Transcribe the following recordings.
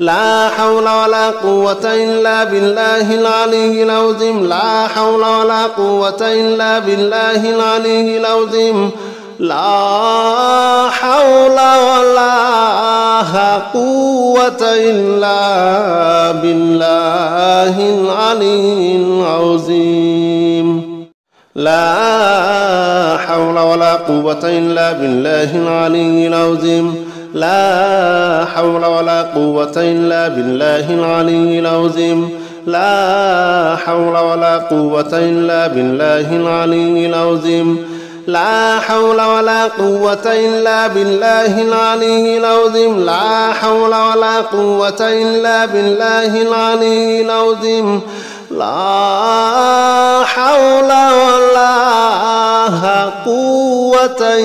لا حول ولا قوة إلا بالله العلي العظيم لا حول ولا قوة إلا بالله العلي العظيم لا حول ولا قوة إلا بالله العلي العظيم لا حول ولا قوة إلا بالله العلي العظيم لا حول ولا قوة إلا بالله العلي العظيم لا حول ولا قوة إلا بالله العلي العظيم لا حول ولا قوة إلا بالله العلي العظيم لا حول ولا قوة إلا بالله العلي العظيم لا حول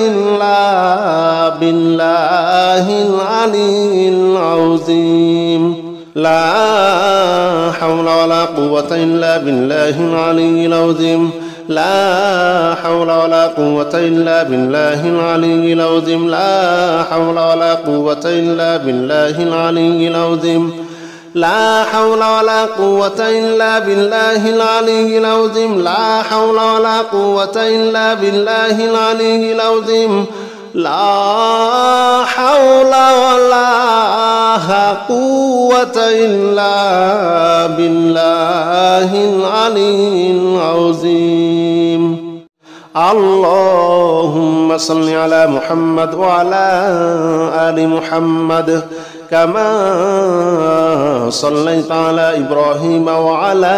ولا قوة إلا بالله العلي العظيم لا حول ولا قوة إلا بالله العلي العظيم لا حول ولا قوة إلا بالله العلي العظيم لا حول ولا قوة إلا بالله العلي العظيم لا حول ولا قوة إلا بالله العلي العظيم لا حول ولا قوة إلا بالله العلي العظيم لا حول ولا قوة إلا بالله العلي العظيم اللهم صل على محمد وعلى آل محمد كما صليت على إبراهيم وعلى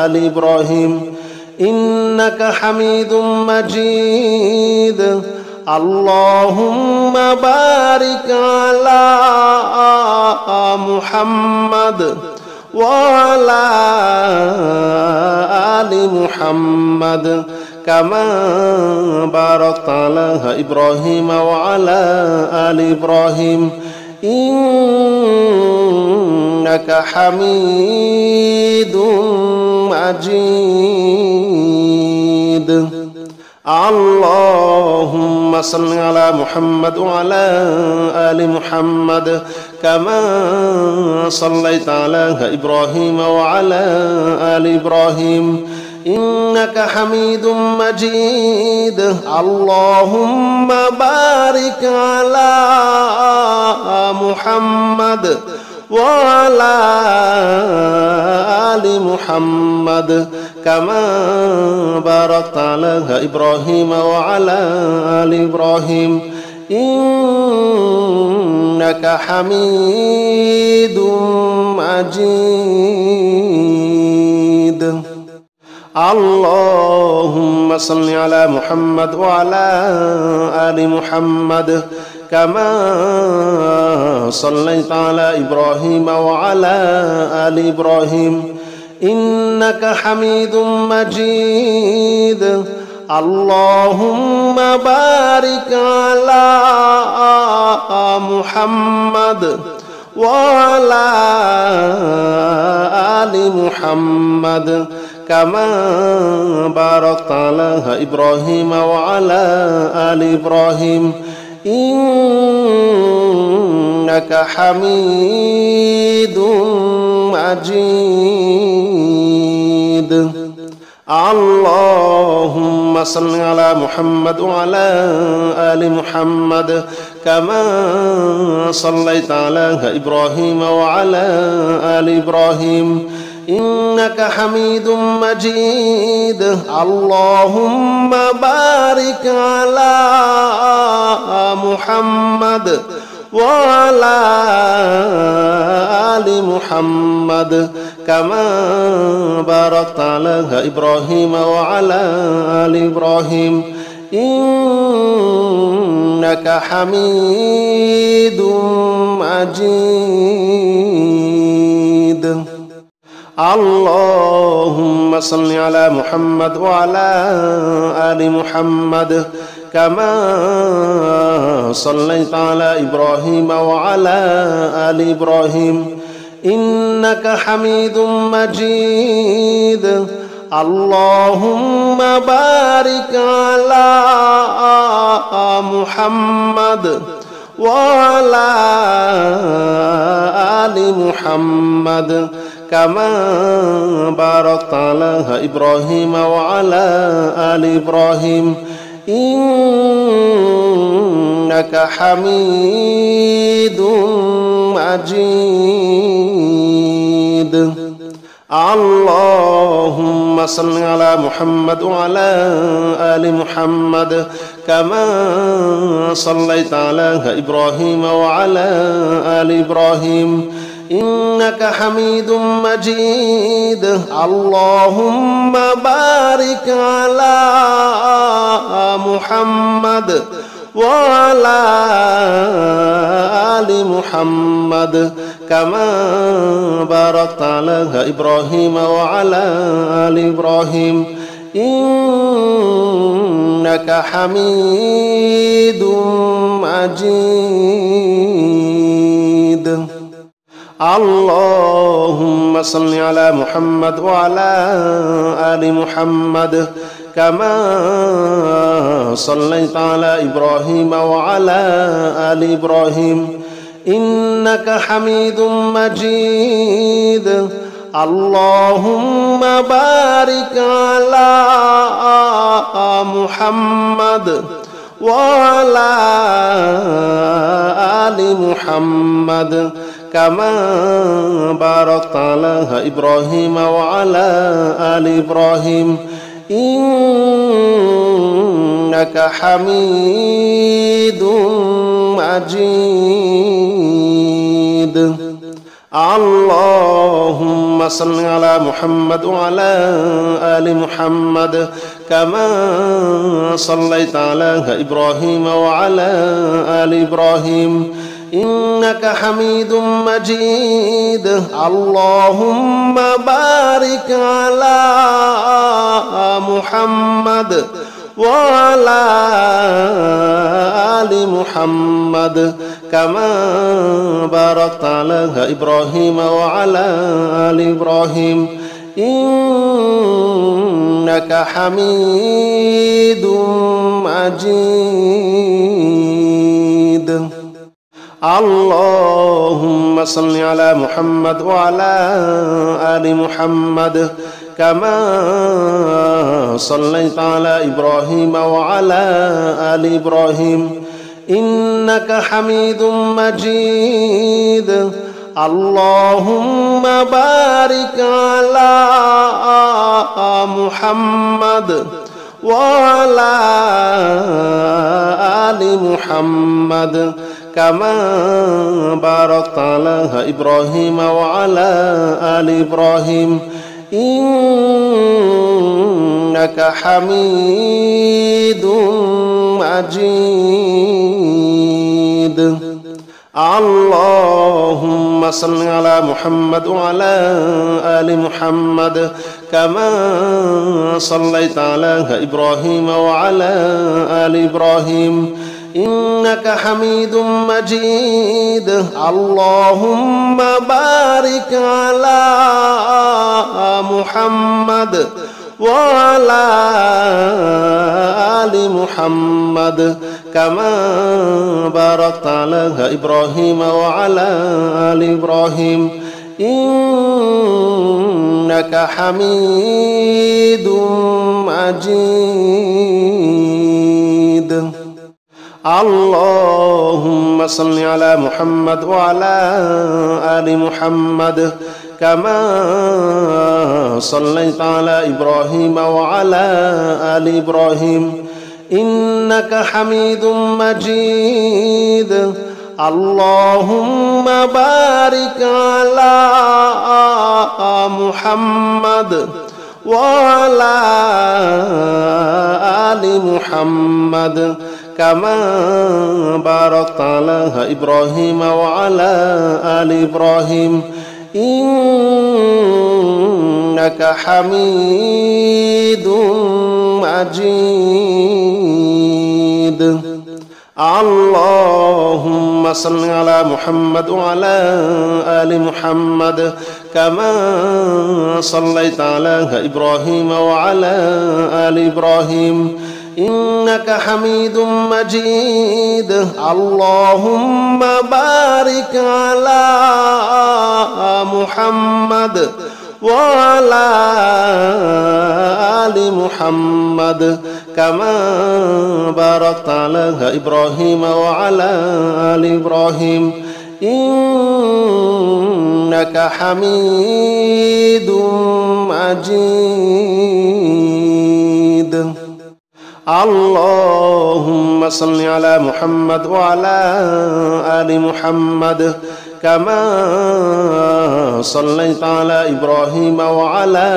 آل إبراهيم إنك حميد مجيد اللهم بارك على محمد وعلى آل محمد كما باركت على إبراهيم وعلى آل إبراهيم إنك حميد مجيد اللهم صل على محمد وعلى آل محمد كما صليت على إبراهيم وعلى آل إبراهيم إنك حميد مجيد اللهم بارك على محمد وعلى آل محمد كما باركت على إبراهيم وعلى آل إبراهيم إنك حميد مجيد اللهم صل على محمد وعلى آل محمد كما صليت على إبراهيم وعلى آل إبراهيم إنك حميد مجيد اللهم بارك على محمد وعلى آل محمد كما باركت على إبراهيم وعلى آل إبراهيم إنك حميد مجيد اللهم صل على محمد وعلى آل محمد كما صليت على إبراهيم وعلى آل إبراهيم إنك حميد مجيد اللهم بارك على محمد وعلى آل محمد كما باركت على إبراهيم وعلى آل إبراهيم إنك حميد مجيد اللهم صل على محمد وعلى آل محمد كما صليت على إبراهيم وعلى آل إبراهيم إنك حميد مجيد اللهم بارك على محمد وعلى آل محمد كما باركت على إبراهيم وعلى آل إبراهيم إنك حميد مجيد. اللهم صل على محمد وعلى آل محمد كما صليت على إبراهيم وعلى آل إبراهيم إنك حميد مجيد. اللهم بارك على محمد وعلى آل محمد كما باركت على إبراهيم وعلى آل إبراهيم إنك حميد مجيد. اللهم صل على محمد وعلى آل محمد كما صليت على إبراهيم وعلى آل إبراهيم إنك حميد مجيد. اللهم بارك على محمد وعلى آل محمد كما باركت على إبراهيم وعلى آل إبراهيم إنك حميد مجيد. اللهم صل على محمد وعلى آل محمد كما صليت على إبراهيم وعلى آل إبراهيم إنك حميد مجيد. اللهم بارك على محمد وعلى آل محمد كما باركت على إبراهيم وعلى آل إبراهيم إنك حميد مجيد. اللهم صل على محمد وعلى آل محمد كما صليت على إبراهيم وعلى آل إبراهيم إنك حميد مجيد. اللهم بارك على محمد وعلى آل محمد كما باركت على إبراهيم وعلى آل إبراهيم إنك حميد مجيد. اللهم صل على محمد وعلى آل محمد كما صليت على إبراهيم وعلى آل إبراهيم إنك حميد مجيد. اللهم بارك على محمد وعلى آل محمد كما باركت على إبراهيم وعلى آل إبراهيم إنك حميد مجيد. اللهم صل على محمد وعلى آل محمد كما صليت على إبراهيم وعلى آل إبراهيم إنك حميد مجيد. اللهم بارك على محمد وعلى آل محمد كما باركت على إبراهيم وعلى آل إبراهيم إنك حميد مجيد. اللهم صل على محمد وعلى آل محمد كما صليت على إبراهيم وعلى آل إبراهيم إنك حميد مجيد. اللهم بارك على محمد وعلى آل محمد كما باركت على إبراهيم وعلى آل إبراهيم إنك حميد مجيد. اللهم صل على محمد وعلى آل محمد كما صليت على إبراهيم وعلى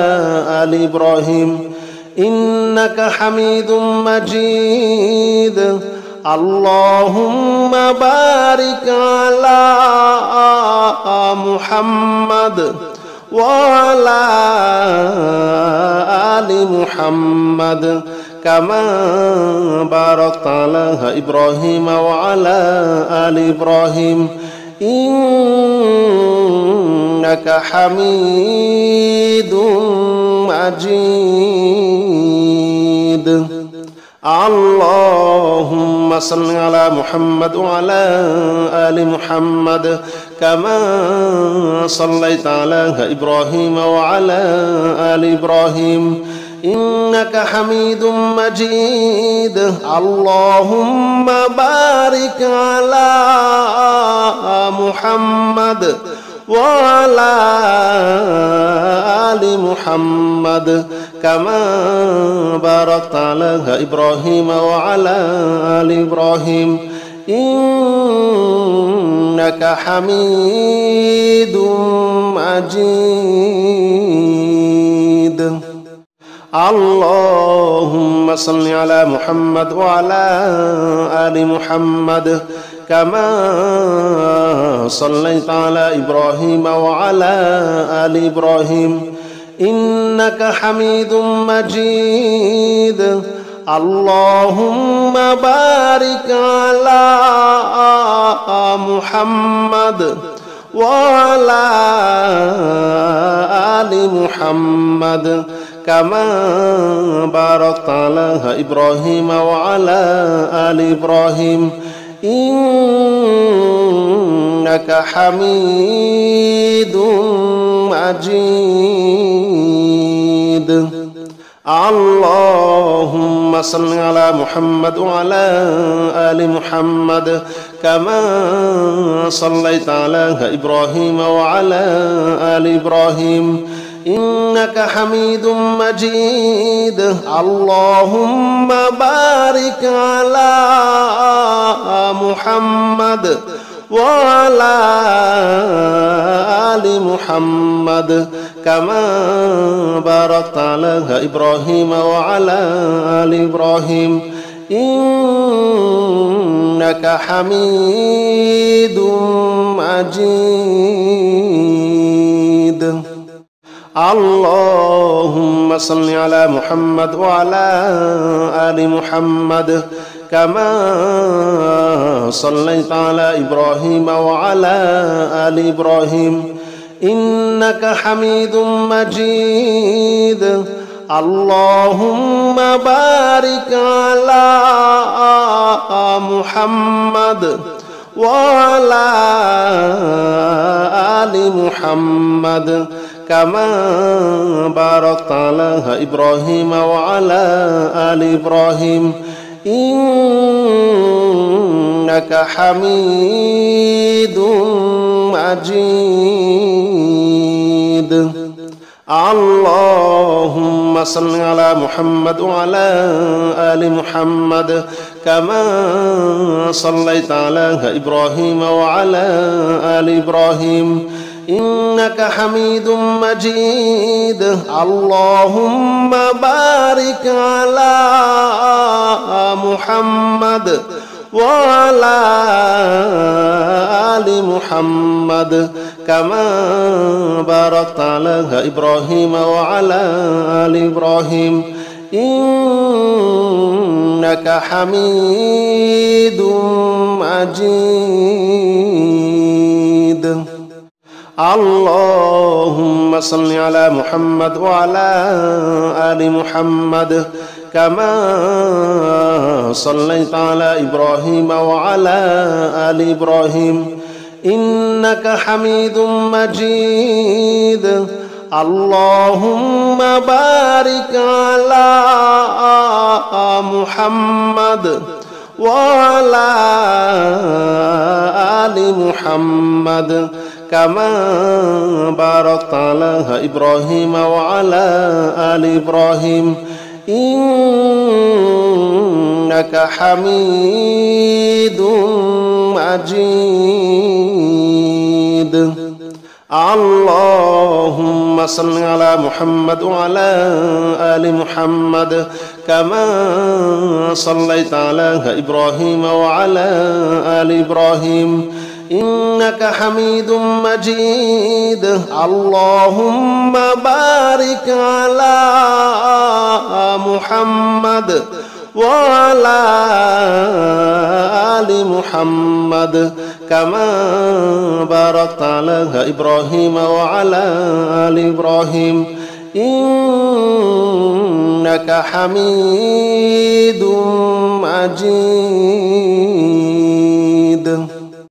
آل إبراهيم إنك حميد مجيد. اللهم بارك على محمد وعلى آل محمد كما باركت على إبراهيم وعلى آل إبراهيم إنك حميد مجيد. اللهم صل على محمد وعلى آل محمد كما صليت على إبراهيم وعلى آل إبراهيم إنك حميد مجيد. اللهم بارك على محمد وعلى آل محمد كما باركت على إبراهيم وعلى آل إبراهيم إنك حميد مجيد. اللهم صل على محمد وعلى آل محمد كما صليت على إبراهيم وعلى آل إبراهيم إنك حميد مجيد. اللهم بارك على محمد وعلى آل محمد كما باركت على إبراهيم وعلى آل إبراهيم إنك حميد مجيد. اللهم صل على محمد وعلى آل محمد كما صليت على إبراهيم وعلى آل إبراهيم إنك حميد مجيد. اللهم بارك على محمد وعلى آل محمد كما باركت على إبراهيم وعلى آل إبراهيم إنك حميد مجيد. اللهم صل على محمد وعلى آل محمد كما صليت على إبراهيم وعلى آل إبراهيم إنك حميد مجيد. اللهم بارك على محمد وعلى آل محمد كما باركت على إبراهيم وعلى آل إبراهيم إنك حميد مجيد. اللهم صل على محمد وعلى آل محمد كما صليت على إبراهيم وعلى آل إبراهيم إنك حميد مجيد. اللهم بارك على محمد وعلى آل محمد كما باركت على إبراهيم وعلى آل إبراهيم إنك حميد مجيد. اللهم صل على محمد وعلى آل محمد كما صليت على إبراهيم وعلى آل إبراهيم إنك حميد مجيد. اللهم بارك على محمد وعلى آل محمد كما باركت على إبراهيم وعلى آل إبراهيم إنك حميد مجيد. اللهم صل على محمد وعلى آل محمد كما صليت على إبراهيم وعلى آل إبراهيم إنك حميد مجيد. اللهم بارك على محمد وعلى آل محمد كما باركت على إبراهيم وعلى آل إبراهيم إنك حميد مجيد.